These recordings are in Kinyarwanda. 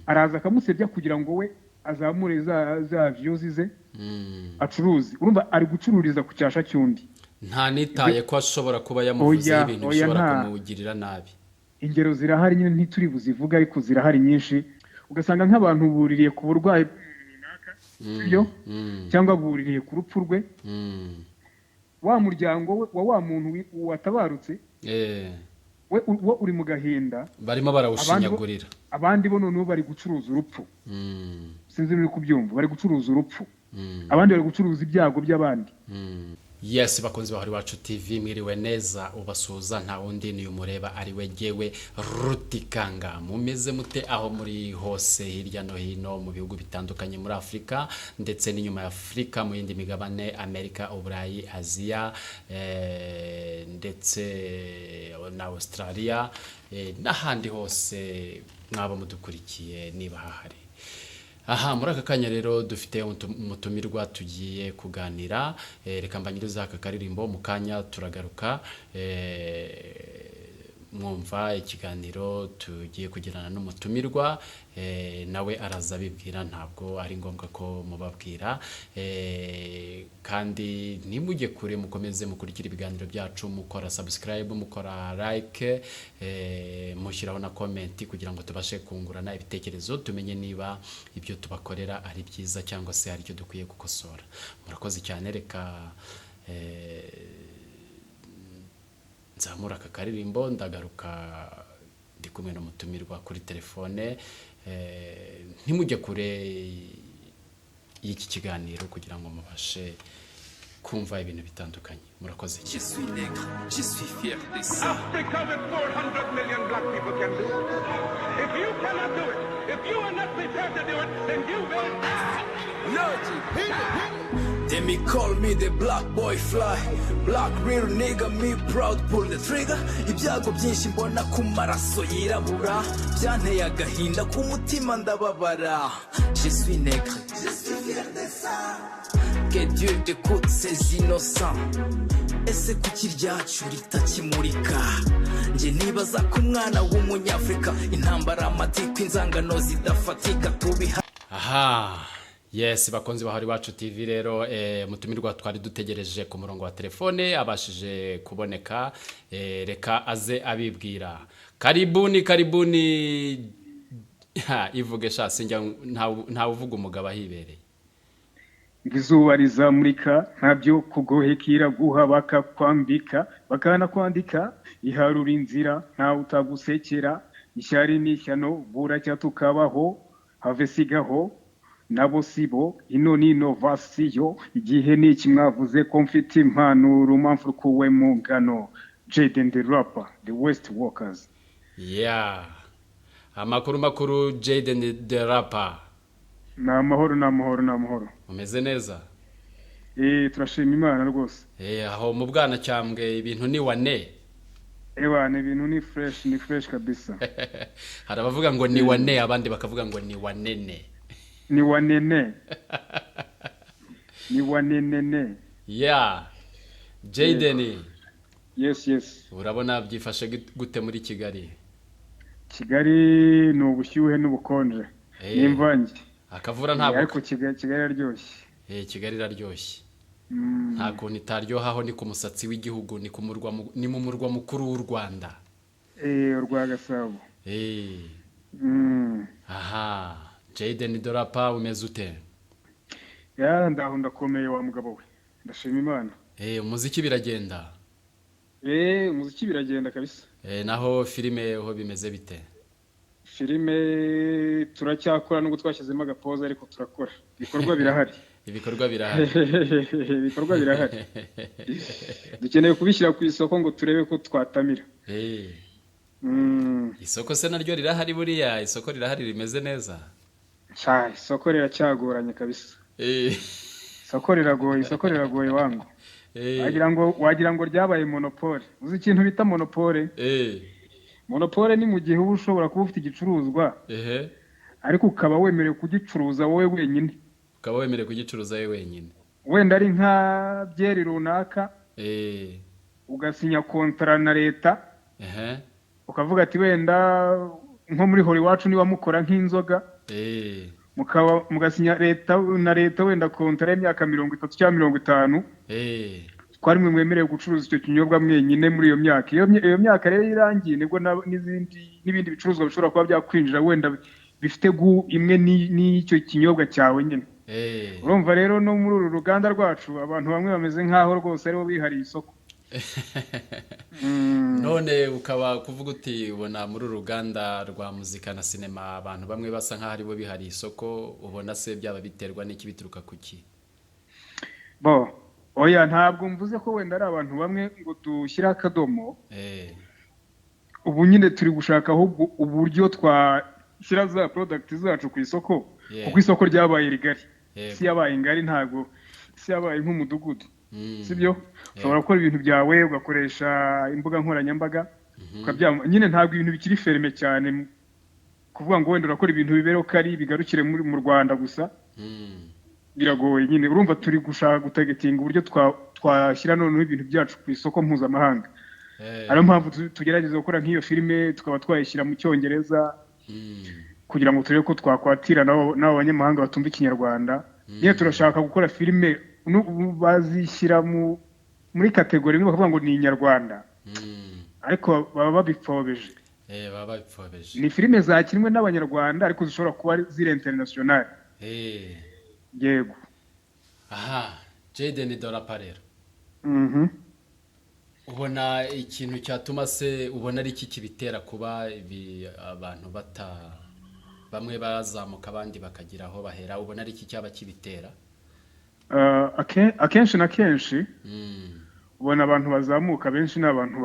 araza akamusebya kugira ngo we azamure za views ze acuruzi. Urumva ari gucururiza ku cyasha cy'undi, nta nitaye ko ashobora kuba yamuvuzeho ibintu bishobora kumugirira nabi. Ingero zirahari nyine ntituri buzivuga, ariko zirahari nyinshi. Ugasanga nk'abantu buririye ku burwayi runaka, sibyo, cyangwa buririye ku rupfu rwe, wa muryango we wa muntu watabarutse, we uri mu gahinda, barimo barawushinyagurira. Abandi bo noneho bari gucuruza urupfu. Sinzi muri kubyumva, bari gucuruza urupfu. Abandi bari gucuruza ibyago by'abandi. Yes, bakunzi bahari wacu TV, mwiriwe neza, ubasuza nta wundi ni umureba ari we jewe Rutikanga. Mumeze mute aho muri hose hirya no hino mu bihugu bitandukanye muri Afrika ndetse n'inyuma ya Afrika, mu yindi migabane, Amerika, Uburayi, Aziya, ndetse na Australia, n'ahandi hose mwaba mudukurikiye niba hahari. Aha, muri aka kanya rero dufite umutumirwa tugiye kuganira. Reka mbanyiriza aka karirimbo, mu kanya turagaruka mwumva ikiganiro tugiye kugirana n'umutumirwa, nawe araza bibwira, ntabwo ari ngombwa ko mubabwira. Kandi nimujye kure, mukomeze mukurikira ibiganiro byacu, mukora subscribe, mukora like, mushyiraho na comment kugira ngo tubashe kungurana ibitekerezo, tumenye niba ibyo tubakorera ari byiza cyangwa se hari icyo dukwiye gukosora. Murakoze cyane. Reka nzamura aka karirimbo, ndagaruka ndi kumwe n'umutumirwa kuri telefone. Ntimujye kure y'iki kiganiro kugira ngo mubashe kumva ibintu bitandukanye. Murakoze. Je suis nègre, je suis fier de ça. Africa with 400 million black people can do it. If you cannot do it, if you are not prepared to do it, then you will die. They me call me the black boy fly. Black real nigga, me proud pull the trigger. Ibyago byinshi mbona ku maraso yirabura, byanteye agahinda ku mutima ndababara. Je suis nègre, je suis fier de ça. Que Dieu écoute ces innocents. Ese kuki ryacu ritakimurika? Nje nibaza ku mwana w'umunyafrika, intambara, amatiku, inzangano zidafatika tubiha. Aha, yes, bakunzi bahari wacu TV rero, mutumirwa twari dutegereje ku murongo wa telefone abashije kuboneka. Reka aze abibwira. Karibuni ivuge sha, sinjya nta uvuga umugabo ahibereye. Izuba rizamurika, ntabyo kugohekira guha bakakwambika, bakana kwandika iharura inzira, nta utagusekera, ishyari n'ishyano buracya tukabaho, have sigaho nabo sibo, ino ni innovation, igihe ni iki mwavuze ko mfite impanuro, mpamvu kuwe mu ngano. Jaden the rapper, the West Walkers. Yeah, amakuru Jaden the rapper. Namahoro. Umeze neza? Turashima Imana rwose. Aho mu bwana cyambwe ibintu ni wane. Ibintu ni fresh kabisa. Hari abavuga ngo ni wane, abandi bakavuga ngo ni wanene. Ni wanene. Ni wanene. Yeah. Jaden. Yes. Urabona byifashe gute muri Kigali? Kigali ni ubushyuhe n'ubukonje. N'imvange. Akavura ntabwo. Ariko Kigali araryoshye. Kigali iraryoshye. Nta kuntu itaryohaho, ni ku musatsi w'igihugu, ni mu murwa mukuru w'u Rwanda. Urwa Gasabo. Aha, Jaden the rapper, umeze ute? Ndaho ndakomeye wa mugabo we. Ndashima Imana. Umuziki biragenda? Umuziki biragenda kabisa. Naho filime ho bimeze bite? Filime turacyakora nubwo twashyizemo agapoza, ariko turakora. Ibikorwa birahari. Ibikorwa birahari. Dukeneye kubishyira ku isoko ngo turebe ko twatamira. Isoko se naryo rirahari buriya? Isoko rirahari rimeze neza? Isoko riracyagoranye kabisa. Isoko riragoye wangu. Wagira ngo ryabaye monopole. Uzi ikintu bita monopole? Monopole ni mu gihe uba ushobora kuba ufite igicuruzwa, ariko ukaba wemerewe kugicuruza wowe wenyine. Wenda ari nka byeri runaka, ugasinya kontra na leta, ukavuga ati wenda nko muri hori wacu niba mukora nk'inzoga mukaba mugasinya leta wenda kontara y'imyaka 30 cyangwa 50 twari mwe mwemerewe gucuruza icyo kinyobwa mwenyine muri iyo myaka. Iyo myaka rero irangiye nibwo n'ibindi bicuruzwa bishobora kuba byakwinjira wenda bifite imwe n'icyo kinyobwa cyawe nyine. Urumva rero no muri uru ruganda rwacu abantu bamwe bameze nkaho rwose aribo bihariye isoko. None ukaba kuvuga uti ubona muri uruganda rwa muzika na sinema abantu bamwe basa nkaho aribo bihariye isoko, ubona se byaba biterwa n'iki, bituruka kuki? Oya, ntabwo mvuze ko wenda ari abantu bamwe ngo dushyira akadomo. Ubu nyine turi gushaka ahubwo uburyo twashyira za product zacu ku isoko, kuko isoko ryabaye rigari. Si yabaye ingari, ntabwo si yabaye nk'umudugudu. Sibyo? Ushobora gukora ibintu byawe ugakoresha imbuga nkoranyambaga, nyine ntabwo ibintu bikiri ferme cyane kuvuga ngo wenda urakora ibintu bibero kari bigarukire mu Rwanda gusa. Biragoye nyine. Urumva turi gushaka gutagetinga uburyo twashyira noneho ibintu byacu ku isoko mpuzamahanga. Ariyo mpamvu tugerageza gukora nk'iyo filime tukaba twayishyira mu Cyongereza kugira ngo turebe ko twakwatira n'abo banyamahanga batumva Ikinyarwanda. Niyo turashaka gukora filime bazishyira muri kategori imwe bakavuga ngo ni Inyarwanda, ariko baba babipfobeje. Ni filime zakinwe n'Abanyarwanda ariko zishobora kuba ziri international. Yego. Aha, Jayden Doraparera. Ubona ikintu cyatuma se ubona ari iki kibitera kuba abantu bamwe bazamuka abandi bakagira aho bahera, ubona ari iki cyaba kibitera? Akenshi na kenshi ubona abantu bazamuka benshi n'abantu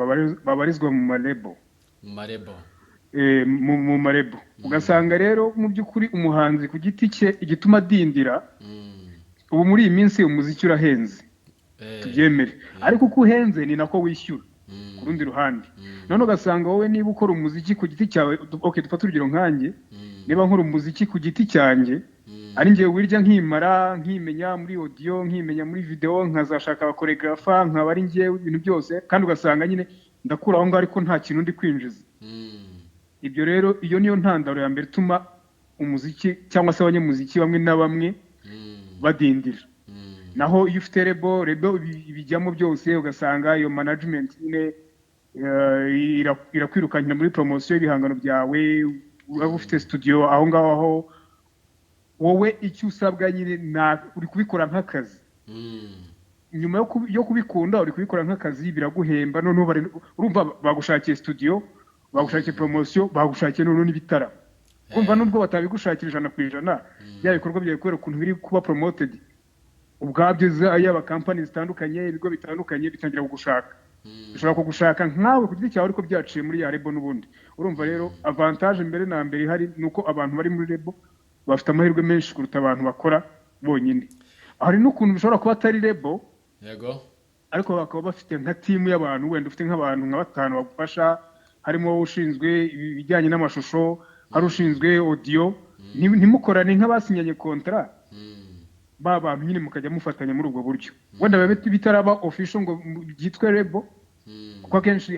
babarizwa mu marebo. Mu marebo ugasanga rero mu by'ukuri umuhanzi ku giti cye igituma dindira. Ubu muri iyi minsi umuziki urahenze, tubyemere, ariko uko uhenze ni nako wishyura ku rundi ruhande. None ugasanga wowe niba ukora umuziki ku giti cyawe, dufata urugero nkanjye, niba nkora umuziki ku giti cyanjye ari ngiye wirya nkimenya muri audio, nkimenya muri video, nkazashaka abakoregrafa, nkaba ari ngiye ibintu byose, kandi ugasanga nyine ndakura aho ngaho ariko nta kintu ndi kwinjiza. Ibyo rero iyo niyo ntandaro ya mbere ituma umuziki cyangwa se abanyamuziki bamwe na bamwe badindira. Naho iyo ufite rebo bijyamo byose, ugasanga iyo management nyine irakwirukanyira muri promotion y'ibihangano byawe. Uraba ufite studio aho ngaho, wowe icyo usabwa nyine uri kubikora nk'akazi. Nyuma yo kubikunda uri kubikora nk'akazi, biraguhemba. Noneho urumva bagushakiye studio, bagushakiye promotion, bagushakiye noneho n'ibitara. Urumva nubwo batabigushakira 100%, bya bikorwa byawe kubera ukuntu biri kuba promoted, ubwabyo y'aba company zitandukanye, ibigo bitandukanye bitangira kugushaka. Bishobora kugushaka nkawe ku giti cyawe ariko byaciye muri ya rebo n'ubundi. Urumva rero avantage mbere na mbere ihari nuko abantu bari muri rebo bafite amahirwe menshi kuruta abantu bakora bonyine. Hari n'ukuntu bishobora kuba atari rebo, yego, ariko bakaba bafite nka team y'abantu, wenda ufite nk'abantu nka 5 bagufasha, harimo ushinzwe ibijyanye n'amashusho, hari ushinzwe audio, ntimukorane nk'abasinyanye contrat. Bantu nyine mukajya mufatanya muri ubwo buryo. Wenda bitaraba official ngo byitwe rebo, kuko kenshi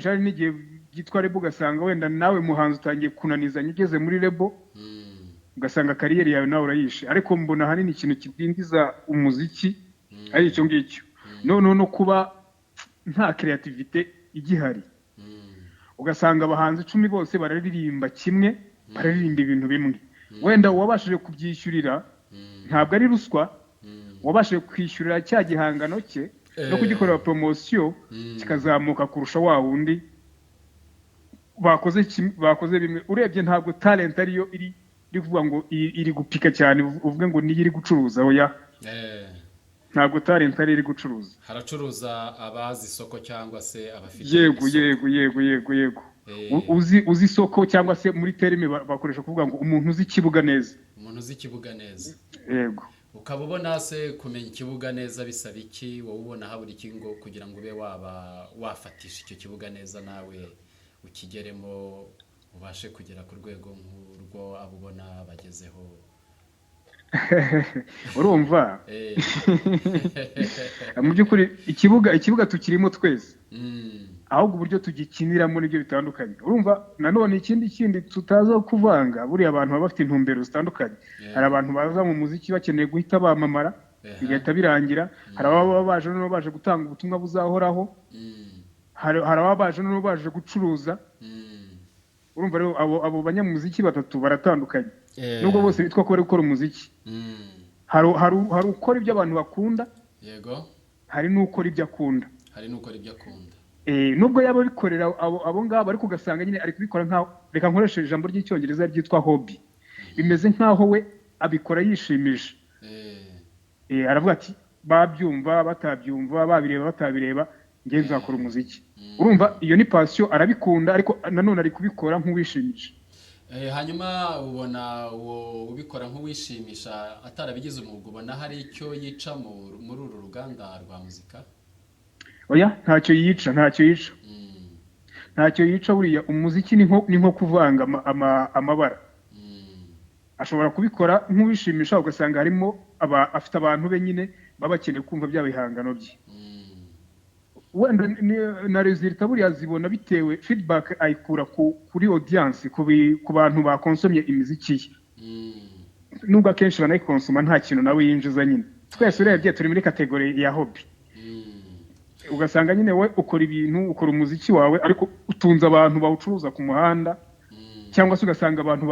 hari n'igihe byitwa rebo ugasanga wenda nawe muhanzi utangiye kunanizanya ugeze muri rebo, ugasanga kariyeri yawe nawe urayishe. Ariko mbona hanini ikintu kidindiza umuziki ari icyo ngicyo. No kuba nta creativity igihari. Ugasanga abahanzi 10 bose bararirimba kimwe, bararirimba ibintu bimwe. Wenda wabashije kubyishyurira, ntabwo ari ruswa, wabashije kwishyurira cya gihangano cye no kugikorera promotion kikazamuka kurusha wa wundi bakoze bimwe. Urebye ntabwo talent ariyo iri kuvuga ngo iri gupika cyane uvuge ngo niyo iri gucuruza. Oya, ntabwo talent ari iri gucuruza. Haracuruza abazi isoko cyangwa se abafite. Yego. Uzi isoko cyangwa se muri terime bakoresha kuvuga ngo umuntu uzi ikibuga neza. Yego. Ukaba ubona se kumenya ikibuga neza bisaba iki? Wowe ubona habura iki ngo kugira ngo ube wafatisha icyo kibuga neza nawe ukigeremo ubashe kugera ku rwego nk'urwo abo ubona bagezeho? Urumva mu by'ukuri ikibuga tukirimo twese. ahubwo uburyo tugikiniramo nibyo bitandukanye. Urumva nanone ikindi tutaza kuvanga, buriya abantu baba bafite intumbero zitandukanye. Hari abantu baza mu muziki bakeneye guhita bamamara bigahita birangira, hari ababa baje no baje gutanga ubutumwa buzahoraho, hari ababa baje no baje gucuruza. Urumva rero abo banyamuziki batatu baratandukanye, nubwo bose bitwa ko bari gukora umuziki. hari ukora ibyo abantu bakunda, yego, hari n'ukora ibyo akunda, nubwo yaba bikorera abo ngabo ariko ugasanga nyine ari kubikora nkaho, reka nkoreshe ijambo ry'icyongereza ryitwa hobby, bimeze nkaho we abikora yishimije. Aravuga ati babyumva batabyumva, babireba batabireba, nge nzakora umuziki. Urumva iyo ni passion, arabikunda ariko nanone ari kubikora nk'uwishimisha. Hanyuma ubona uwo ubikora nk'uwishimisha atarabigize umwuga, ubona hari icyo yica muri uru ruganda rwa muzika? Oya, ntacyo yica buriya. Umuziki ni nko kuvanga amabara. Ashobora kubikora nk'uwishimisha, ugasanga harimo afite abantu be nyine baba bakeneye kumva bya bihangano bye. Wenda na resulta buriya zibona bitewe, feedback ayikura kuri audience, ku bantu bakonsomye imiziki ye. Nubwo akenshi banayikonsoma nta kintu nawe yinjiza nyine. Twese urebye turi muri kategori ya hobby. Ugasanga nyine we ukora ibintu, ukora umuziki wawe ariko utunze abantu bawucuruza ku muhanda, cyangwa se ugasanga abantu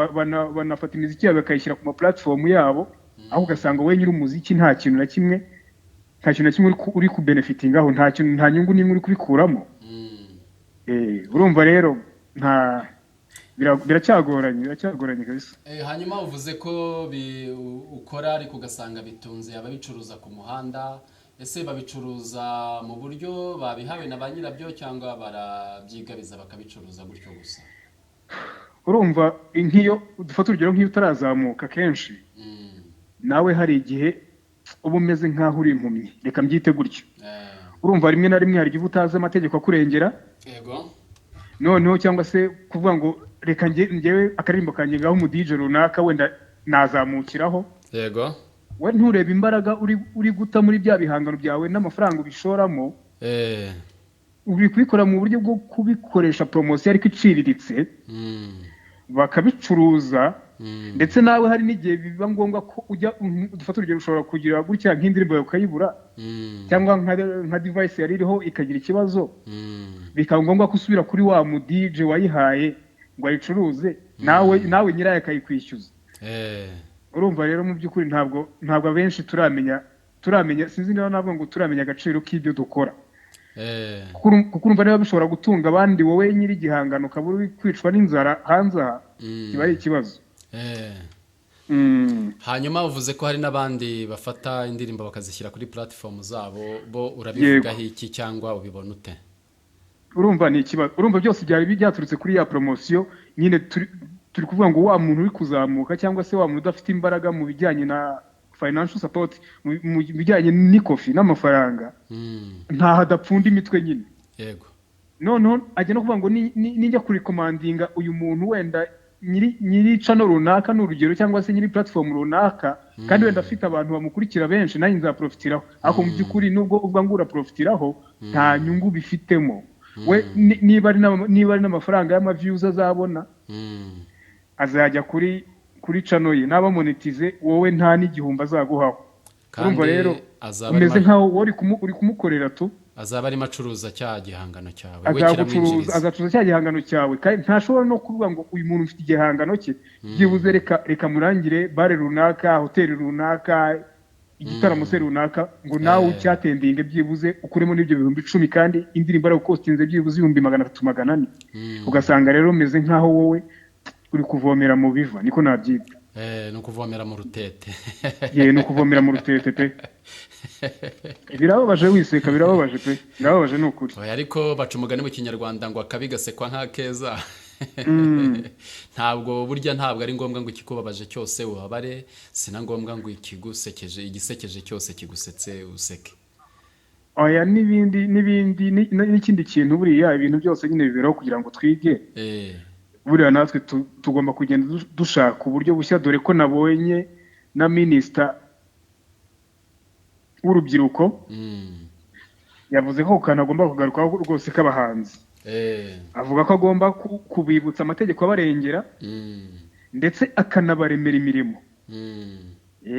banafata imiziki yawe bakayishyira ku ma platform yabo, aho ugasanga we nyiri umuziki nta kintu na kimwe uri ku benefitingaho, nta nyungu n'imwe uri kubikuramo. Urumva rero biracyagoranye kabisa. Hanyuma uvuze ko ukora ariko ugasanga bitunze ababicuruza ku muhanda. Ese babicuruza mu buryo babihawe na ba nyirabyo cyangwa barabyigabiza bakabicuruza gutyo gusa? Urumva nk'iyo dufata urugero, nk'iyo utarazamuka kenshi, nawe hari igihe uba umeze nk'aho uri impumyi, reka mbyite gutyo. Urumva rimwe na rimwe hari igihe utazi amategeko akurengera. Yego. Noneho cyangwa se kuvuga ngo reka ngewe akaririmbo kanjye ngaho mu DJ runaka wenda nazamukiraho. Yego. We nturebe imbaraga uri guta muri bya bihangano byawe n'amafaranga ubishoramo. Uri kubikora mu buryo bwo kubikoresha promotion ariko iciriritse, bakabicuruza. Ndetse nawe hari n'igihe biba ngombwa ko ujya dufata urugero, ushobora kugira gutya nk'indirimbo yawe ukayibura, cyangwa nka device yari iriho ikagira ikibazo, bikaba ngombwa ko usubira kuri wa mu DJ wayihaye ngo ayicuruze, nawe nyirayo akayikwishyuza. Urumva rero mu by'ukuri ntabwo abenshi turamenya, sinzi niba navuga ngo turamenya agaciro k'ibyo dukora. Kuko urumva niba bishobora gutunga abandi, wowe nyiri igihangano ukaba uri kwicwa n'inzara hanze aha, kiba ari ikibazo. Hanyuma uvuze ko hari n'abandi bafata indirimbo bakazishyira kuri platform zabo, bo urabivugaho iki cyangwa ubibona ute? Urumva ni ikibazo. Urumva byose byari byaturutse kuri ya promotion nyine. Turi kuvuga ngo wa muntu uri kuzamuka cyangwa se wa muntu udafite imbaraga mu bijyanye na financial support, mu bijyanye n'ikofi n'amafaranga, ntaho adapfunda imitwe nyine. Yego. Noneho ajya no kuvuga ngo ninjya kurikomandinga uyu muntu wenda nyiri channel runaka n'urugero, cyangwa se nyiri platform runaka, kandi wenda afite abantu bamukurikira benshi, nanjye nzaprofitiraho. Ariko mu by'ukuri nubwo uvuga ngo uraprofitiraho, nta nyungu bifitemo. We niba ari n'amafaranga y'ama-views azabona, azajya kuri channel ye, naba monetize, wowe nta n'igihumbi azaguhaho. Urumva rero umeze nkaho uri kumukorera tu, azaba ari macuruza cya gihangano cyawe, azacuruza cya gihangano cyawe, kandi ntashobora no kuvuga ngo uyu muntu ufite igihangano cye, byibuze reka murangire bare runaka, hoteli runaka, igitaramo se runaka, ngo nawe ucyatendinge byibuze ukuremo n'ibyo 10,000, kandi indirimbo ari ukostinze byibuze 300-400. Ugasanga rero umeze nkaho wowe uri kuvomera mu biva, niko nabyita. No kuvomera mu rutete. No kuvomera mu rutete pe. Birababaje wiseka, birababaje pe. Birababaje n'ukuri. Ariko baca umugani mu Kinyarwanda ngo akabi gasekwa nk'akeza. Ntabwo ari ngombwa ngo ikikubabaje cyose ubabare, sina ngombwa ngo igisekeje cyose kigusetse useke. Oya, n'ikindi kintu buriya ibintu byose nyine biberaho kugira ngo twige. Buriya natwe tugomba kugenda dushaka uburyo bushya, dore ko nabonye na minisita w'urubyiruko yavuze ko kanagomba kugarukaho rwose k'abahanzi. avuga ko agomba kubibutsa amategeko abarengera ndetse akanabaremera imirimo.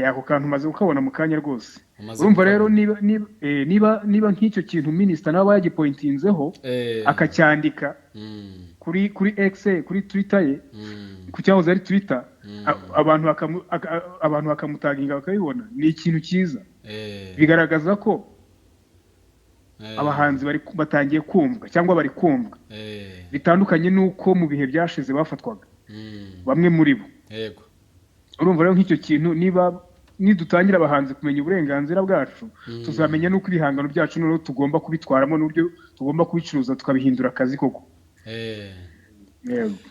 Ako kantu maze kukabona mu kanya rwose. Urumva rero niba nk'icyo kintu minisita nawe yagipointinzeho akacyandika kuri X, kuri Twitter ye, ku cyahoze ari Twitter, abantu bakamutaginga bakabibona, ni ikintu cyiza. Bigaragaza ko abahanzi batangiye kumvwa cyangwa bari kumvwa, bitandukanye n'uko mu bihe byashize bafatwaga bamwe muri bo. Urumva rero nk'icyo kintu nidutangira abahanzi kumenya uburenganzira bwacu, tuzamenya n'uko ibihangano byacu noneho tugomba kubitwaramo n'uburyo tugomba kubicuruza tukabihindura akazi koko.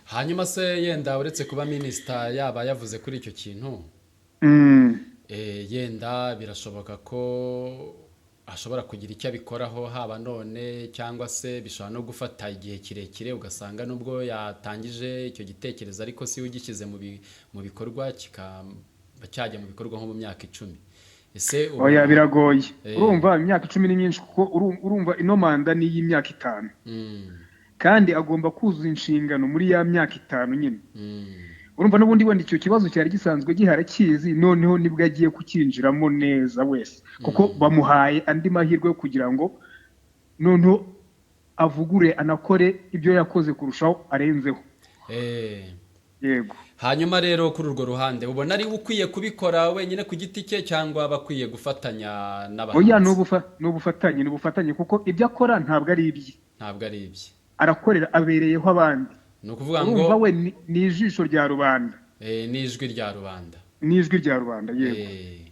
Hanyuma se yenda uretse kuba minisita yaba yavuze kuri icyo kintu, yenda birashoboka ko ashobora kugira icyo abikoraho haba none, cyangwa se bishobora no gufata igihe kirekire ugasanga nubwo yatangije icyo gitekerezo ariko si ugishyize mu bikorwa cyajya mu bikorwa nko mu myaka 10. Ese oya biragoye. Urumva imyaka 10 ni myinshi, kuko urumva ino manda ni y'imyaka 5, kandi agomba kuzuza inshingano muri ya myaka 5 nyine. Urumva n'ubundi wenda icyo kibazo cyari gisanzwe gihara kizi, noneho nibwo agiye kukinjiramo neza wese, kuko bamuhaye andi mahirwe yo kugira ngo noneho avugure anakore ibyo yakoze kurushaho arenzeho. Yego. Hanyuma rero kuri urwo ruhande ubona ari ukwiye kubikora wenyine ku giti cye cyangwa bakwiye gufatanya n'abantu? Oya, n'ubufatanye kuko ibyo akora ntabwo ari ibye. Arakorera abereyeho abandi. Ni ukuvuga ngo we ni ijisho rya rubanda. N'ijwi rya rubanda. Yego.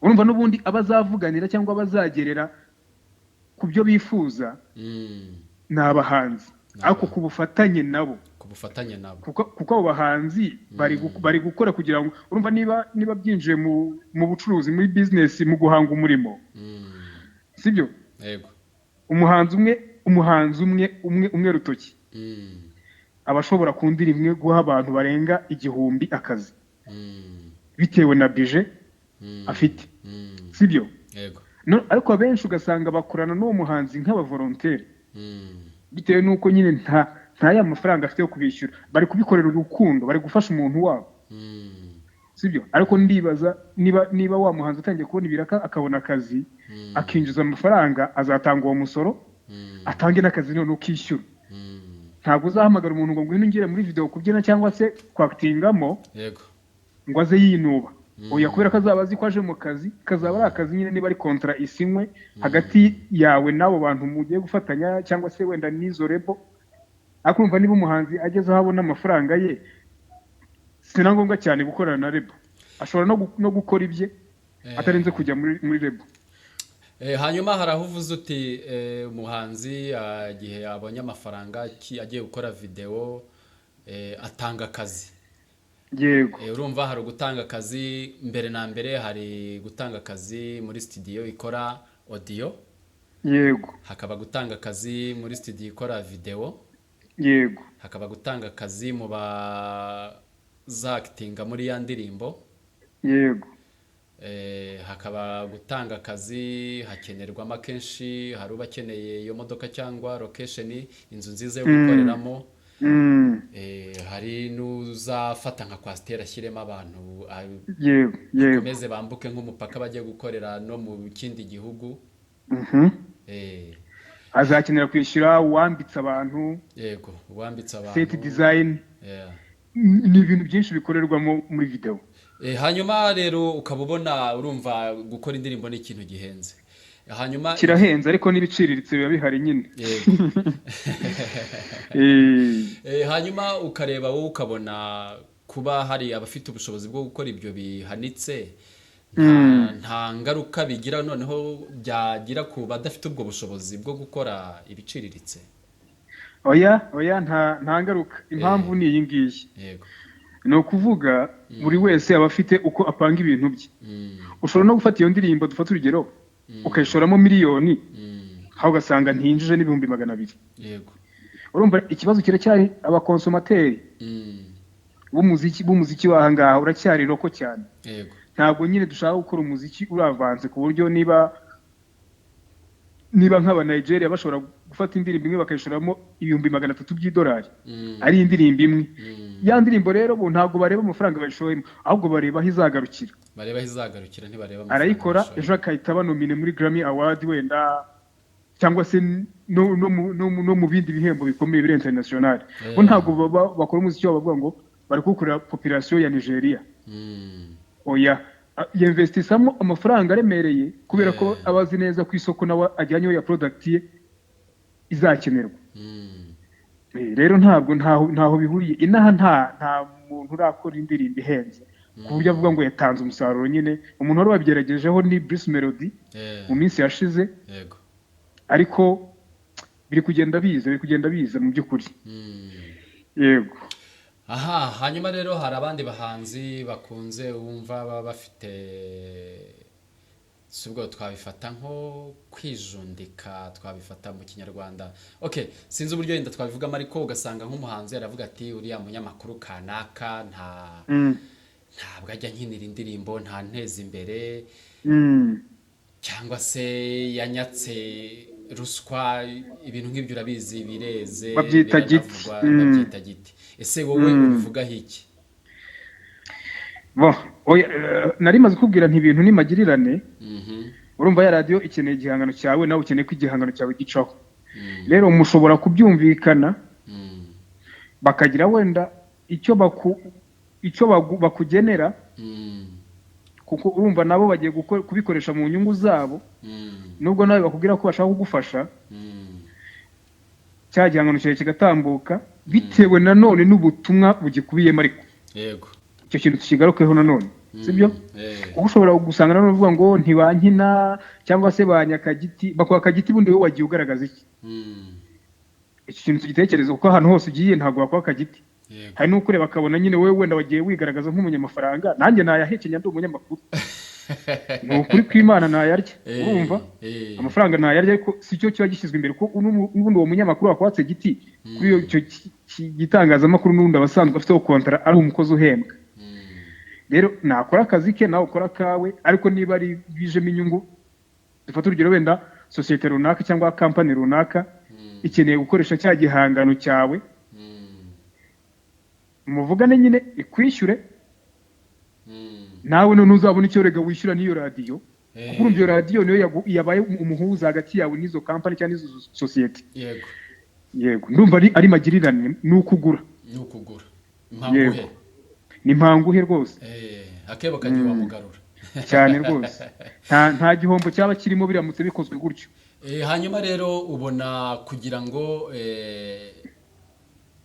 Urumva n'ubundi abazavuganira cyangwa abazagerera ku byo bifuza ni abahanzi, ariko ku bufatanye nabo. Kuko abo bahanzi bari gukora kugira ngo, urumva niba byinjiye mu bucuruzi, muri business, mu guhanga umurimo, sibyo? Yego. Umuhanzi umwe rutoki abashobora ku ndirimbo imwe guha abantu barenga 1000 akazi, bitewe na budget afite, sibyo? Yego. Ariko abenshi ugasanga bakorana n'uwo muhanzi nk'abavolontaire, bitewe n'uko nyine nta ya mafaranga afite yo kubishyura, bari kubikorera urukundo, bari gufasha umuntu wabo, sibyo? Ariko ndibaza niba wa muhanzi atangiye kubona ibiraka akabona akazi, akinjiza amafaranga, azatanga uwo musoro, atange n'akazi none ukishyura. Ntabwo uzahamagara umuntu ngo ngwino ngire muri video kubyina cyangwa se kwaktingamo, yego, ngo aze yinuba. Oya, kubera ko azaba azi ko aje mu kazi, kazaba ari akazi nyine, niba ari kontra isinywe hagati yawe n'abo bantu mugiye gufatanya, cyangwa se wenda n'izo rebo. Akumva niba umuhanzi ageze aho abona amafaranga ye, sina ngombwa cyane gukorana na rebo, ashobora no gukora ibye atarenze kujya muri rebo. Hanyuma harahuvuze uti umuhanzi igihe abonye amafaranga agiye gukora video atanga akazi. Yego. Urumva hari gutanga akazi mbere na mbere, hari gutanga akazi muri studio ikora audio. Yego. Hakaba gutanga akazi muri studio ikora video. Yego. Hakaba gutanga akazi mu bazactinga muri ya ndirimbo. Yego. Hakaba gutanga akazi hakenerwamo akenshi, hari ubakeneye iyo modoka cyangwa location, inzu nziza yo gukoreramo. Hari n'uzafata nka kwasiteri ashyiremo abantu, komeze bambuke nk'umupaka bagiye gukorera no mu kindi gihugu. Azakenera kwishyura uwambitse abantu. Yego, uwambitse abantu, set design, ni ibintu byinshi bikorerwamo muri video. Hanyuma rero ukaba ubona, urumva gukora indirimbo ni ikintu gihenze. Hanyuma kirahenze, ariko n'ibiciriritse biba bihari nyine. Hanyuma ukareba wowe ukabona kuba hari abafite ubushobozi bwo gukora ibyo bihanitse, nta ngaruka bigira noneho byagira ku badafite ubwo bushobozi bwo gukora ibiciriritse? Oya, nta ngaruka. Impamvu ni iyi ngiyi. Yego. Ni ukuvuga buri wese aba afite uko apanga ibintu bye. Ushobora no gufata iyo ndirimbo, dufata urugero, ukayishoramo miliyoni, aho ugasanga ntinjije n'ibihumbi 200. Yego. Urumva ikibazo kiracyari abakonsomateri b'umuziki wahangaha, uracyari roko cyane. Yego. Ntabwo nyine dushaka gukora umuziki uravanze ku buryo niba niba nk'aba Nigeria bashobora gufata indirimbo imwe bakayishoramo $300 by'idolari ari indirimbo imwe ya ndirimbo rero bo ntabwo bareba amafaranga bayishoyemo ahubwo bareba aho izagarukira ntibareba arayikora ejo akahita banomine muri Grammy Award wenda cyangwa se no mu bindi bihembo bikomeye biri international bo ntabwo bakora umuziki wabo bavuga ngo bari kukorera population ya Nigeria oya yinvestisamo amafaranga aremereye kubera ko abazi neza ku isoko nawe ajyanyeho ya product ye izakenerwa rero ntaho bihuriye inaha nta muntu urakora indirimbo ihenze ku buryo avuga ngo yatanze umusaruro nyine umuntu wari wabigeragejeho ni Bruce Melody mu minsi yashize ariko biri kugenda biza mu by'ukuri yego aha hanyuma rero hari abandi bahanzi bakunze wumva baba bafite subwo twabifata nko kwijundika twabifata mu kinyarwanda sinzi uburyo yenda twabivugamo ariko ugasanga nk'umuhanzi yaravuga ati uriya munyamakuru kanaka ntabwo ajya nkinira indirimbo nta nteza imbere cyangwa se yanyatse ruswa ibintu nk'ibyo urabizi bireze babyita giti ese wowe ubivugaho iki nari maze kubwira nti ibintu ni magirirane urumva ya radio ikeneye igihangano cyawe nawe ukeneye ko igihangano cyawe gicaho rero mushobora kubyumvikana bakagira wenda icyo bakugenera kuko urumva nabo bagiye kubikoresha mu nyungu zabo nubwo nawe bakubwira ko bashaka kugufasha cya gihangano cyawe kigatambuka bitewe nanone n'ubutumwa bugikubiyemo ariko yego icyo kintu tukigarukeho nanone sibyo kuko ushobora gusanga nanone uvuga ngo ntibankina cyangwa se banyakagiti bakwa kagiti bundi wowe wagiye ugaragaza iki icyo kintu tugitekereza kuko ahantu hose ugiye ntabwo bakwa kagiti hari n'ukureba bakabona nyine wowe wenda wagiye wigaragaza nk'umunyamafaranga nanjye nayahekenya ndi umunyamakuru ni ukuri kw'Imana nayarya urumva amafaranga nayarya ariko si cyo kiba gishyizwe imbere kuko n'ubundi uwo munyamakuru wakwatse giti kuri icyo gitangazamakuru n'ubundi abasanzwe afiteho kontara ari umukozi uhembwa rero nakora akazi ke nawe ukora kawe ariko niba ari bijemo inyungu dufata urugero wenda sosiyete runaka cyangwa kampani runaka ikeneye gukoresha cya gihangano cyawe muvugane nyine ikwishyure nawe none uzabona icyo rega wishyura n'iyo radiyo kuko urumva iyo radiyo niyo yabaye umuhuza hagati yawe n'izo kampani cyangwa n'izo sosiyete yego ndumva ari magirirane ni ukugura ni impanguhe rwose akebo kagiye bamugarura cyane rwose nta gihombo cyaba kirimo biramutse bikozwe gutyo hanyuma rero ubona kugira ngo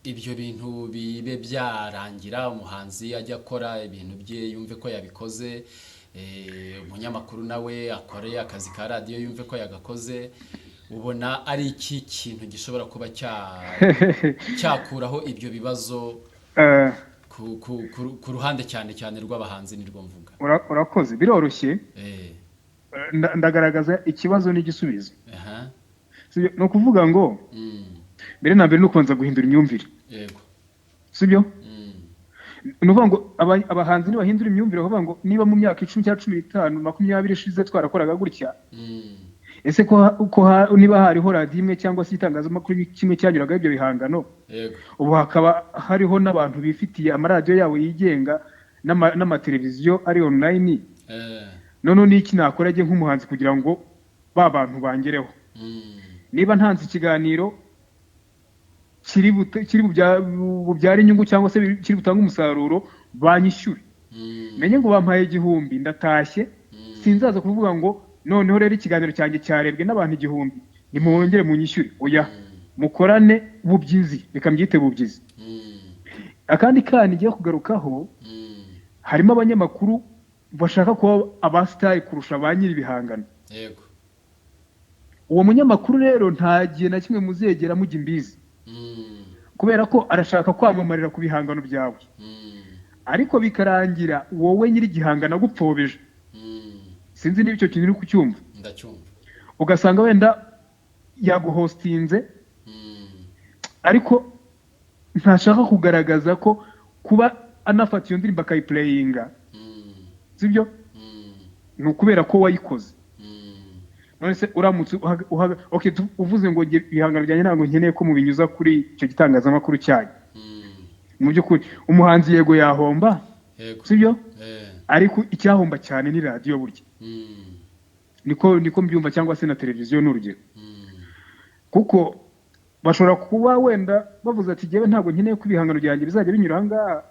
ibyo bintu bibe byarangira umuhanzi ajya akora ibintu bye yumve ko yabikoze umunyamakuru nawe akoreye akazi ka radiyo yumve ko yagakoze ubona ari iki kintu gishobora kuba cyakuraho ibyo bibazo ku ruhande cyane rw'abahanzi nirwo mvuga urakoze biroroshye ndagaragaza ikibazo n'igisubizo ni ukuvuga ngo mbere na mbere ni ukubanza guhindura imyumvire sibyo ni ukuvuga ngo abahanzi ntibahindura imyumvire bavuga ngo niba mu myaka 10 cyangwa 15 20 ishize twarakoraga gutya ese ko niba hariho radiyo imwe cyangwa se itangazamakuru kimwe cyanyuragaho ibyo bihangano ubu hakaba hariho n'abantu bifitiye amaradiyo yabo yigenga n'amateleviziyo ari online none n'iki nakora agiye nk'umuhanzi kugira ngo ba bantu bangereho niba ntanze ikiganiro kiri bubyara inyungu cyangwa se kiri butanga umusaruro banyishyure menye ngo bampaye 1,000 ndatashye sinzaza kuvuga ngo noneho rero ikiganiro cyanjye cyarebwe n'abantu 1,000 nimwongere munyishyure oya mukorane bubyizi reka mbyite bubyizi akandi kandi giye kugarukaho harimo abanyamakuru bashaka kuba abasitari kurusha ba nyiri ibihangano uwo munyamakuru rero nta gihe na kimwe muzegera mujya imbizi kubera ko arashaka kwamamarira ku bihangano byawe ariko bikarangira wowe nyiri igihangano agupfobeje sinzi niba icyo kintu uri kucyumva ndacyumva ugasanga wenda yaguhostinze ariko ntashaka kugaragaza ko kuba anafata iyo ndirimbo akayiplayinga sibyo ni ukubera ko wayikoze none se uramutse okay uvuze ngo ibihangano byanjye ntabwo nkeneye ko mubinyuza kuri icyo gitangazamakuru cyanyu mu by'ukuri umuhanzi yego yahomba sibyo ariko icyahomba cyane ni radio burya niko mbyumva cyangwa se na televiziyo n'urugero kuko bashobora kuba wenda bavuze ati jewe ntabwo nkeneye ko ibihangano byanjye bizajya binyura ahangaha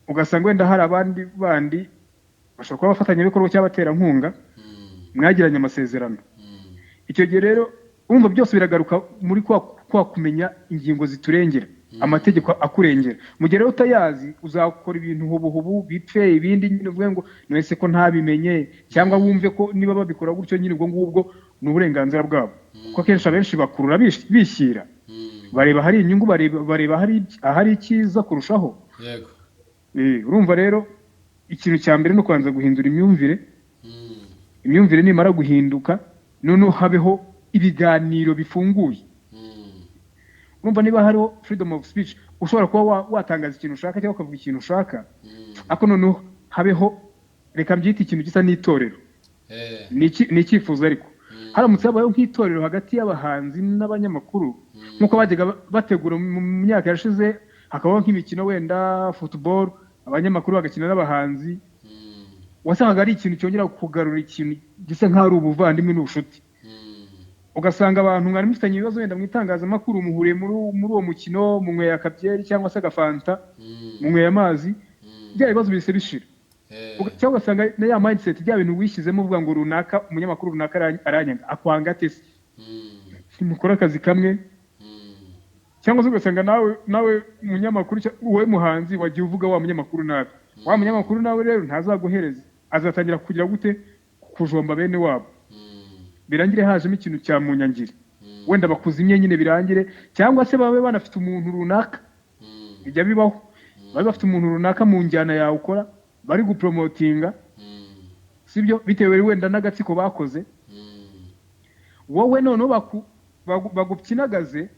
ugasanga wenda hari abandi bandi bashobora kuba bafatanya ibikorwa cy'abaterankunga mwagiranye amasezerano icyo gihe rero umva byose biragaruka muri kwa kumenya ingingo ziturengera amategeko akurengera mu gihe rero utayazi uzakora ibintu hubu bipfe ibindi nyine uvuge ngo nese ko ntabimenye cyangwa wumve ko niba babikora gutyo nyine ubwo ngubwo ni uburenganzira bwabo kuko kenshi abenshi bakurura bishyira bareba hari inyungu bareba hari icyiza kurushaho yego urumva rero ikintu cya mbere no kubanza guhindura imyumvire nimara guhinduka noneho habeho ibiganiro bifunguye urumva niba hariho freedom of speech ushobora kuba watangaza ikintu ushaka cyangwa ukavuga ikintu ushaka ariko noneho habeho reka mbyite ikintu gisa n'itorero ni icyifuzo ariko haramutse habayeho nk'itorero hagati y'abahanzi n'abanyamakuru nk'uko bajyaga bategura mu myaka yashize hakabaho nk'imikino wenda football abanyamakuru bagakina n'abahanzi wasangaga ari ikintu cyongera kugarura ikintu gisa nk'aho ari ubuvandimwe n'ubushuti ugasanga abantu mwari mufitanye ibibazo wenda mu itangazamakuru muhuriye muri uwo mukino munyweye akabyeri cyangwa se agafanta munyweye amazi bya bibazo bise bishira cyangwa ugasanga na ya mindset bya bintu wishyizemo uvuga ngo runaka umunyamakuru runaka aranyanga akwanga atese ntimukora akazi kamwe cyangwa se ugasanga nawe umunyamakuru wowe muhanzi wagiye uvuga wa munyamakuru nabi wa munyamakuru nawe rero ntazaguhereza azatangira kugira gute kujomba bene wabo birangire hajemo ikintu cya munyangire wenda bakuzimye nyine birangire cyangwa se babe banafite umuntu runaka bijya bibaho babe bafite umuntu runaka mu njyana yawe ukora bari gupromotinga sibyo bitewe wenda n'agatsiko bakoze wowe noneho bagupyinagaze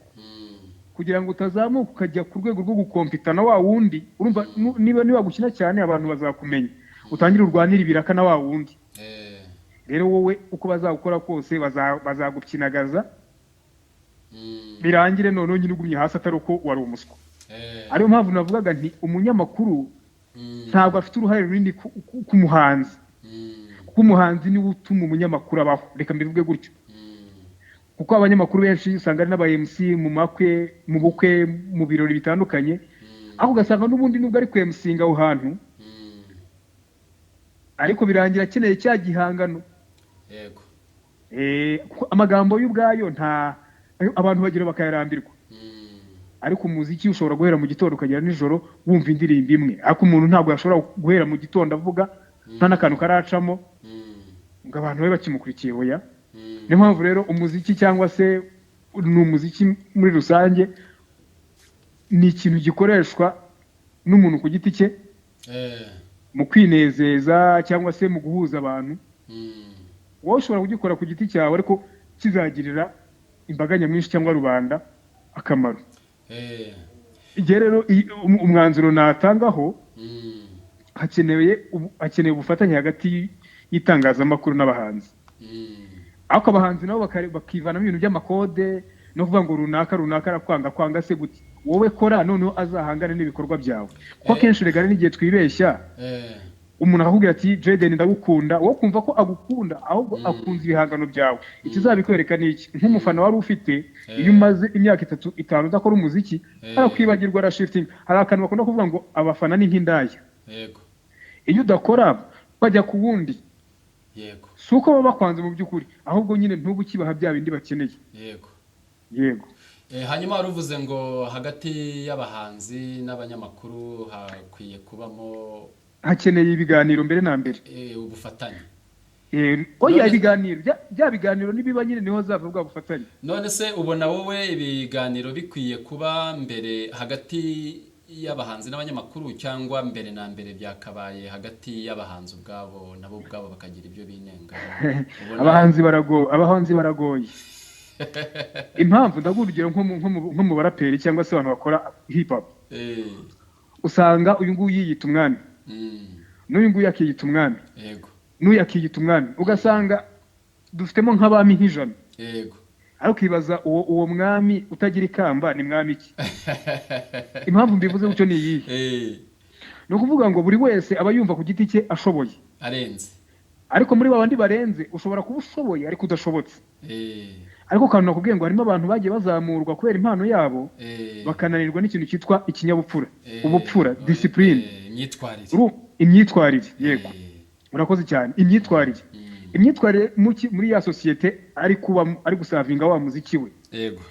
kugira ngo utazamuka ukajya ku rwego rwo gukompita na wa wundi urumva niba gukina cyane abantu bazakumenya utangire urwanira ibiraka na wa wundi rero wowe uko bazagukora kose bazagupyinagaza birangire noneho nyine ugumye hasi atari uko wari umuswa ariyo mpamvu navugaga nti umunyamakuru ntabwo afite uruhare runini ku muhanzi kuko umuhanzi niwe utuma umunyamakuru abaho reka mbivuge gutyo kuko abanyamakuru benshi usanga ari n'aba MC mu makwe mu bukwe mu birori bitandukanye aho ugasanga n'ubundi nubwo ari kwemusinga aho hantu ariko birangira akeneye cya gihangano yego amagambo y'ubwayo nta abantu bagira bakayarambirwa ariko umuziki ushobora guhera mu gitondo ukagera nijoro wumva indirimbo imwe ariko umuntu ntabwo yashobora guhera mu gitondo avuga nta n'akantu karacamo ngo abantu babe bakimukurikiye hoya niyo mpamvu rero umuziki cyangwa se ni umuziki muri rusange ni ikintu gikoreshwa n'umuntu ku giti cye mu kwinezeza cyangwa se mu guhuza abantu wowe ushobora kugikora ku giti cyawe ariko kizagirira imbaga nyamwinshi cyangwa rubanda akamaro igihe rero umwanzuro natangaho hakeneye ubufatanye hagati y'itangazamakuru n'abahanzi ariko abahanzi nabo bakivanamo ibintu by'amakode no kuvuga ngo runaka arakwanga se gute wowe kora noneho azahangane n'ibikorwa byawe kuko akenshi regara n'igihe twibeshya umuntu akakubwira ati Jaden ndagukunda wowe kumva ko agukunda ahubwo akunze ibihangano byawe ikizabikwereka ni iki nk'umufana wari ufite iyo umaze imyaka 3-5 udakora umuziki arakwibagirwa ara shifting hari akantu bakunda kuvuga ngo abafana ni nk'indaya yego iyo udakora bajya ku wundi yego suko baba bakwanze mu by'ukuri ahubwo nyine ntubu kibaha bya bindi bakeneye yego hanyuma waruvuze ngo hagati y'abahanzi n'abanyamakuru hakwiye kubamo hakeneye ibiganiro mbere na mbere ubufatanye oya ibiganiro bya biganiro nibiba nyine niho zava bwa bufatanye none se ubona wowe ibiganiro bikwiye kuba mbere hagati y'abahanzi n'abanyamakuru cyangwa mbere na mbere byakabaye hagati y'abahanzi ubwabo nabo ubwabo bakagira ibyo binenga abahanzi baragoye impamvu ndagurugero nko mu baraperi cyangwa se abantu bakora hip hop usanga uyu nguyu yiyita umwami n'uyu nguyu akiyita umwami yego n'uyu akiyita umwami ugasanga dufitemo nk'abami nk'ijana yego ariko ukibaza uwo mwami utagira ikamba ni mwami ki? Impamvu mbivuze gutyo ni iyihe? Ni ukuvuga ngo buri wese aba yumva ku giti cye ashoboye arenze, ariko muri babandi barenze ushobora kuba ushoboye ariko udashobotse. Ariko kandi nakubwiye ngo harimo abantu bagiye bazamurwa kubera impano yabo bakananirwa n'ikintu cyitwa ikinyabupfura, ubupfura, discipline, imyitwarire. Yego, urakoze cyane. Imyitwarire muri ya sosiyete ari gusavinga wa muziki we. Yego.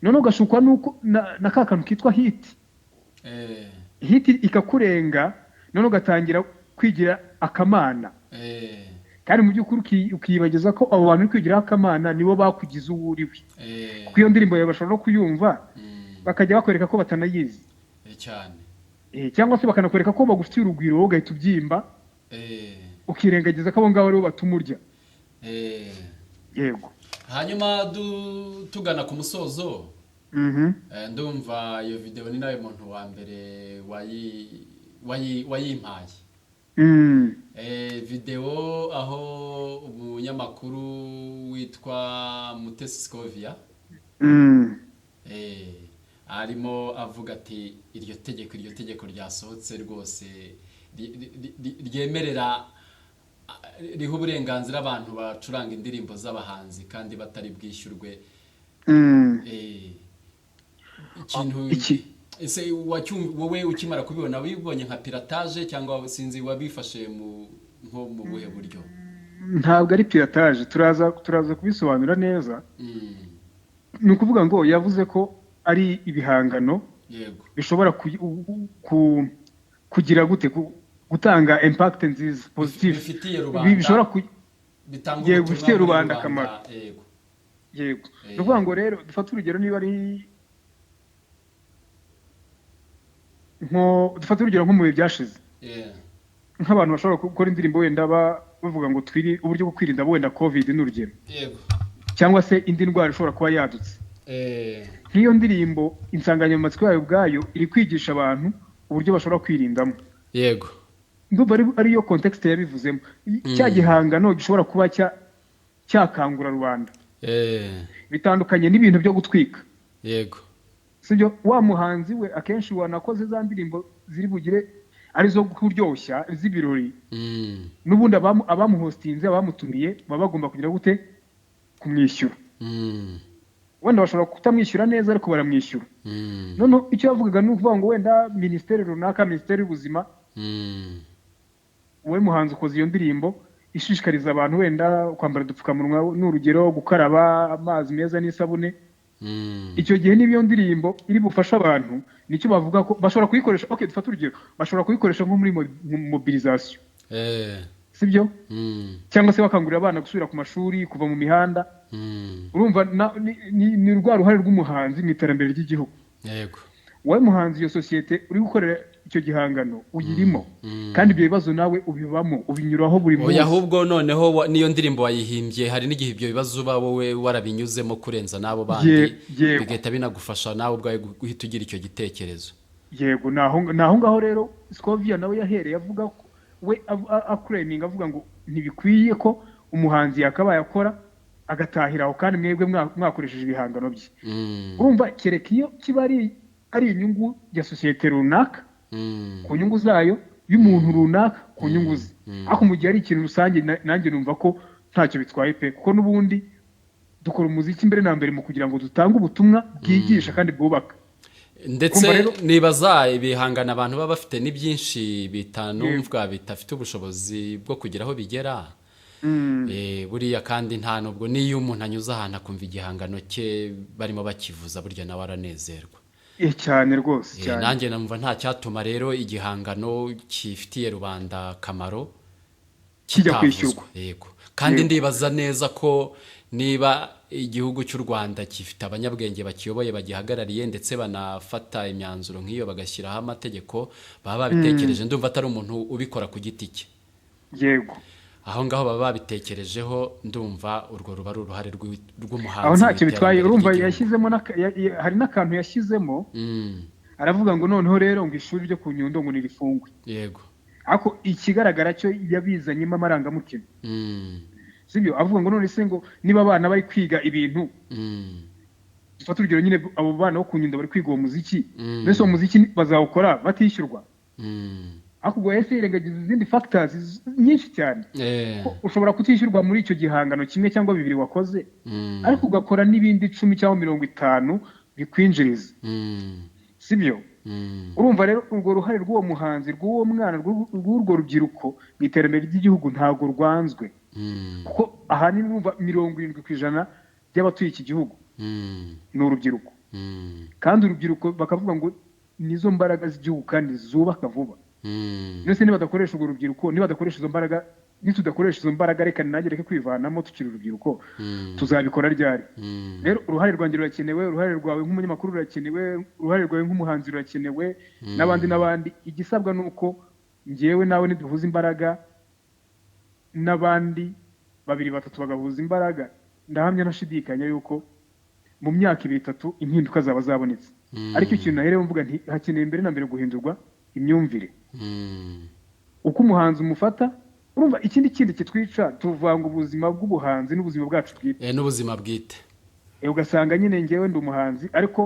None ugashukwa nuko na ka kantu kitwa hit. Hit ikakurenga, none ugatangira kwigira akamana. Kandi mu by'ukuri ukiyibageza ko abo bantu kwigira akamana nibo bakugize uwo uriwe. Kuko iyo ndirimbo yawe bashobora no kuyumva bakajya bakwereka ko batanayizi cyane. Cyangwa se bakanakwereka ko bagufitiye urugwiro wowe ugahita ubyimba. Ukirengagiza ko abo ngabo aribo batumurya. Yego. Hanyuma tugana ku musozo. Ndumva iyo video ni nawe muntu wa mbere wayimpaye. Video aho umunyamakuru witwa Mutesi Scovia arimo avuga ati iryo tegeko ryasohotse rwose ryemerera riho uburenganzira abantu bacuranga indirimbo z'abahanzi kandi batari bwishyurwe. Ese wowe ukimara kubibona wibonye nka piratage cyangwa sinzi wabifashe nko mu buhe buryo? Ntabwo ari piratage, turaza kubisobanura neza. Ni ukuvuga ngo yavuze ko ari ibihangano bishobora kugira gute gutanga impact nziza positive bishobora bifitiye rubanda akamaro. Yego. Ni ukuvuga ngo rero dufate urugero niba ari dufate urugero nko mu bihe byashize nk'abantu bashobora gukora indirimbo wenda bavuga ngo uburyo bwo kwirinda wenda covid n'urugero, cyangwa se indi ndwara ishobora kuba yadutse. Nk'iyo ndirimbo insanganyamatsiko yayo ubwayo iri kwigisha abantu uburyo bashobora kwirindamo. Yego. Ndumva ariyo context yabivuzemo. Cya gihangano gishobora kuba cyakangura rubanda. Bitandukanye n'ibintu byo gutwika. Yego. Sibyo, wa muhanzi we akenshi wanakoze za ndirimbo ziri bugire arizo kuryoshya z'ibirori. N'ubundi abamuhostinze abamutumiye baba bagomba kugira gute kumwishyura. Wenda bashobora kutamwishyura neza ariko baramwishyura. None icyo yavugaga ni ukuvuga ngo wenda ministeri runaka, ministeri y'ubuzima, wowe muhanzi ukoze iyo ndirimbo ishishikariza abantu wenda kwambara udupfukamunwa n'urugero, gukaraba amazi meza n'isabune. Icyo gihe niyo ndirimbo iri bufasha abantu, nicyo bavuga ko bashobora kuyikoresha. Okay, dufate urugero, bashobora kuyikoresha nko muri mobilisation. Sibyo? Cyangwa se bakangurira abana gusubira ku mashuri, kuva mu mihanda. Urumva ni rwa ruhare rw'umuhanzi mu iterambere ry'igihugu. Yego. Wowe muhanzi iyo sosiyete uri gukorera icyo gihangano uyirimo, kandi ibyo bibazo nawe ubibamo, ubinyuraho buri munsi. Ahubwo noneho niyo ndirimbo wayihimbye hari n'igihe ibyo bibazo uba wowe warabinyuzemo kurenza nabo bandi, bigahita binagufasha nawe ubwawe guhita ugira icyo gitekerezo. Yego, naho ngaho rero Scovia nawe yahereye avuga ko we aclaiming avuga ngo ntibikwiye ko umuhanzi yakabaye akora agatahiraho kandi mwebwe mwakoresheje ibihangano bye. Urumva kereka iyo kiba ari inyungu ya sosiyete runaka ku nyungu zayo, y'umuntu runaka ku nyungu ze. Ariko mu gihe ari ikintu rusange nanjye numva ko ntacyo bitwaye pe, kuko n'ubundi dukora umuziki mbere na mbere mu kugira ngo dutange ubutumwa bwigisha kandi bwubaka. Ndetse nibaza ibihangana abantu baba bafite ni byinshi bitanumvwa bitafite ubushobozi bwo kugira aho bigera. Buriya kandi nta nubwo niyo umuntu anyuze ahantu akumva igihangano cye barimo bakivuza burya nawe aranezerwa. Cyane rwose cyane. Nanjye namva nta cyatuma rero igihangano kifitiye rubanda akamaro kijya kwishyurwa. Yego. Kandi ndibaza neza ko niba igihugu cy'u Rwanda gifite abanyabwenge bakiyoboye bagihagarariye ndetse banafata imyanzuro nk'iyo bagashyiraho amategeko baba babitekereje, ndumva atari umuntu ubikora ku giti cye. Yego. Aho ngaho baba babitekerejeho, ndumva urwo ruba ari uruhare rw'umuhanzi. Aho ntacyo bitwaye, urumva yashyizemo hari n'akantu yashyizemo. Aravuga ngo noneho rero ngo ishuri ryo ku Nyundo ngo nirifungwe. Yego. Ako ikigaragara cyo yabizanyemo amarangamutima. sibyo avuga ngo none se ngo niba abana bari kwiga ibintu dufata urugero nyine abo bana bo kunyunda bari kwiga uwo muziki mbese uwo muziki bazawukora batishyurwa ariko ubwo ese yirengagiza izindi factors nyinshi cyane ushobora kutishyurwa muri icyo gihangano kimwe cyangwa bibiri wakoze ariko ugakora n'ibindi 10 cyangwa 50 bikwinjiriza sibyo urumva rero urwo ruhare rw'uwo muhanzi rw'uwo mwana rw'urwo rubyiruko mu iterambere ry'igihugu ntago rwanzwe kuko ahanini urumva 70% by'abatuye iki gihugu ni urubyiruko kandi urubyiruko bakavuga ngo nizo mbaraga z'igihugu kandi zubaka vuba ndetse niba badakoresha urwo rubyiruko niba badakoresha izo mbaraga nitudakoresha izo mbaraga reka nanjye reke kwivanamo tukiri urubyiruko tuzabikora ryari rero uruhare rwanjye rurakenewe uruhare rwawe nk'umunyamakuru rurakenewe uruhare rwawe nk'umuhanzi rurakenewe n'abandi igisabwa nuko ngewe nawe niduhuza imbaraga n'abandi 2-3 bagahuza imbaraga ndahamya nashidikanya yuko mu myaka 2-3 impinduka zaba zabonetse ariko ikintu naherewe mvuga nti hakeneye mbere na mbere guhindurwa imyumvire uko umuhanzi umufata urumva ikindi kitwica tuvanga ubuzima bw'ubuhanzi n'ubuzima bwacu bwite n'ubuzima bwite ugasanga nyine ngewe ndi umuhanzi ariko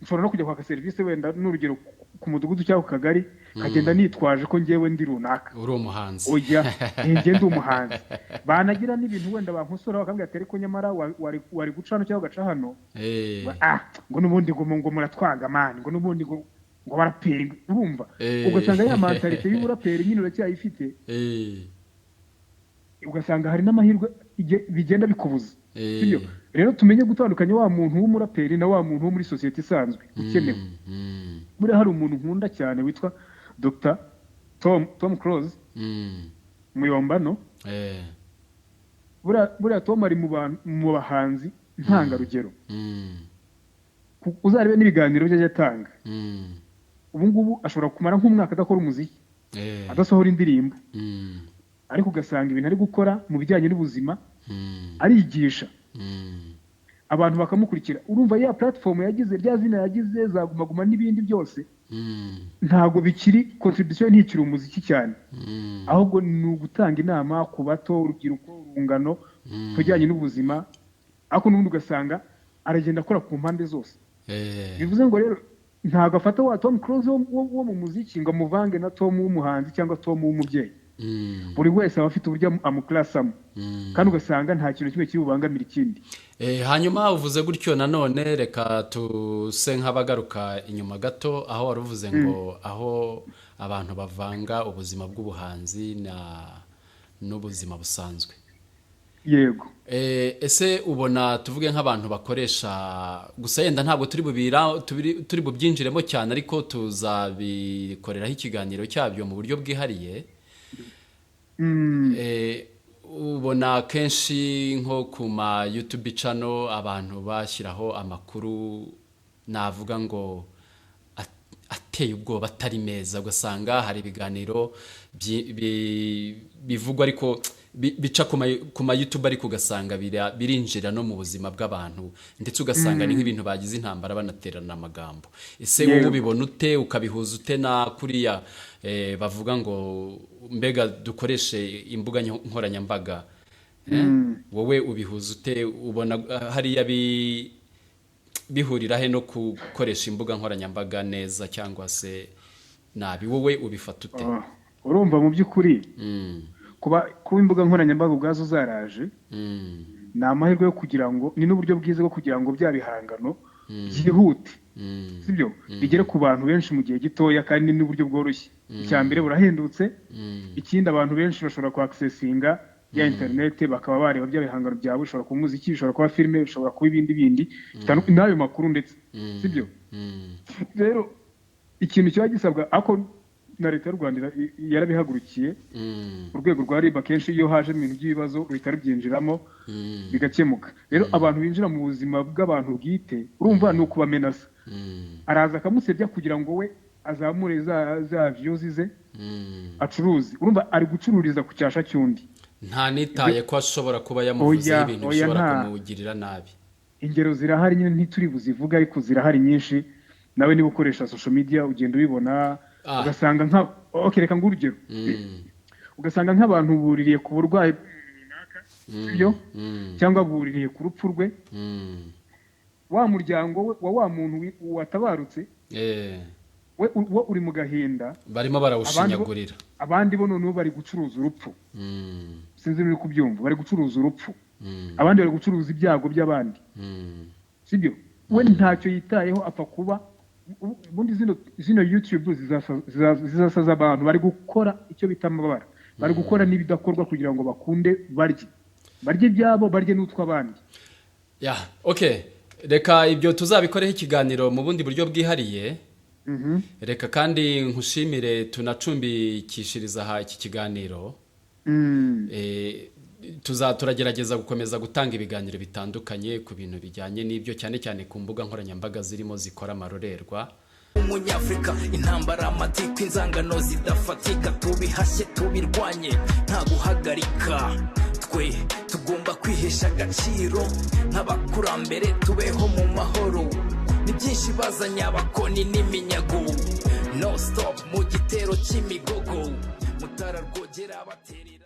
nshobora no kujya kwaka serivisi wenda n'urugero ku mudugudu cyangwa ku kagari kagenda nitwaje ko ngewe ndi runaka uri umuhanzi oya nge ndi umuhanzi banagira n'ibintu wenda bankosora bakambwira ati ariko nyamara wari guca hano cyangwa gaca hano ngo n'ubundi ngo muratwanga mani ngo n'ubundi ngo baraperi urumva ugasanga ya mentalite y'uburaperi nyine uracyayifite ugasanga hari n'amahirwe bigenda bikubuza sibyo rero tumenye gutandukanya wa muntu w'umuraperi na wa muntu wo muri societe isanzwe ukenewe muri hari umuntu nkunda cyane witwa Dr. Tom Close Muyombano buriya Tom ari mu bahanzi ntangarugero uzarebe n'ibiganiro bye yatanga ubu ngubu ashobora kumara nk'umwaka adakora umuziki adasohora indirimbo ariko ugasanga ibintu ari gukora mu bijyanye n'ubuzima arigisha abantu bakamukurikira urumva ya platform yagize rya zina yagize zagumaguma n'ibindi byose ntago bikiri contribution ntikiri umuziki cyane ahubwo ni ugutanga inama ku bato urubyiruko urungano kujyanye n'ubuzima ariko n'ubundi ugasanga aragenda akora ku mpande zose bivuze ngo rero ntago afata wa Tom Close wo mu muziki ngo amuvange na Tom w'umuhanzi cyangwa Tom w'umubyeyi buri wese aba afite uburyo amuclassamo kandi ugasanga nta kintu kimwe kibubangamira ikindi hanyuma uvuze gutyo nanone reka tuse nk'abagaruka inyuma gato aho wari uvuze ngo aho abantu bavanga ubuzima bw'ubuhanzi n'ubuzima busanzwe yego ese ubona tuvuge nk'abantu bakoresha gusa yenda ntabwo turi bubyinjiremo cyane ariko tuzabikoreraho ikiganiro cyabyo mu buryo bwihariye ubona kenshi nko ku ma YouTube channel abantu bashyiraho amakuru navuga ngo ateye ubwoba atari meza ugasanga hari ibiganiro bivugwa ariko bica ku ma YouTube ariko ugasanga birinjira no mu buzima bw'abantu ndetse ugasanga ni nk'ibintu bagize intambara banaterana amagambo ese wowe ubibona ute ukabihuza ute na kuriya bavuga ngo mbega dukoreshe imbuga nkoranyambaga wowe ubihuza ute ubona hariya bihurira he no gukoresha imbuga nkoranyambaga neza cyangwa se nabi wowe ubifata ute urumva mu by'ukuri kuba imbuga nkoranyambaga ubwazo zaraje ni amahirwe yo kugira ngo ni n'uburyo bwiza bwo kugira ngo bya bihangano byihute sibyo bigere ku bantu benshi mu gihe gitoya kandi n'uburyo bworoshye icya mbere burahendutse ikindi abantu benshi bashobora ku accessinga ya internet bakaba bareba bya bihangano byawe bishobora kuba umuziki bishobora kuba filime bishobora kuba ibindi n'ayo makuru ndetse sibyo rero ikintu kiba gisabwa ako na leta y'u Rwanda yarabihagurukiye urwego rwa RIB kenshi iyo haje mu bintu by'ibibazo leta rubyinjiramo bigakemuka rero abantu binjira mu buzima bw'abantu bwite urumva ni ukubamenasa araza akamusebya kugira ngo we azamure za views ze acuruzi urumva ari gucururiza ku cyasha cy'undi nta nitaye ko ashobora kuba yamuvuzeho ibintu bishobora kumugirira nabi ingero zirahari nyine ntituri buzivuga ariko zirahari nyinshi nawe niba ukoresha social media ugenda ubibona ugasanga reka ngurugero ugasanga nk'abantu buririye ku burwayi runaka sibyo cyangwa buririye ku rupfu rwe wa muryango we wa muntu watabarutse we uri mu gahinda barimo barawushinyagurira abandi bo noneho bari gucuruza urupfu sinzi muri kubyumva bari gucuruza urupfu abandi bari gucuruza ibyago by'abandi sibyo we ntacyo yitayeho apfa kuba ubundi zino YouTube zizasaza abantu bari gukora icyo bita amabara bari gukora n'ibidakorwa kugira ngo bakunde barye ibyabo barye n'utw'abandi okay reka ibyo tuzabikoreho ikiganiro mu bundi buryo bwihariye reka kandi nkushimire tunacumbikishiriza aha iki kiganiro turagerageza gukomeza gutanga ibiganiro bitandukanye ku bintu bijyanye n'ibyo cyane cyane ku mbuga nkoranyambaga zirimo zikora amarorerwa umunyafrika intambara amatiko inzangano zidafatika tubihashye tubirwanye nta guhagarika twe tugomba kwihesha agaciro nk'abakurambere tubeho mu mahoro ni byinshi bazanye abakoni n'iminyago no stop mu gitero cy'imigogo mutararwogera baterera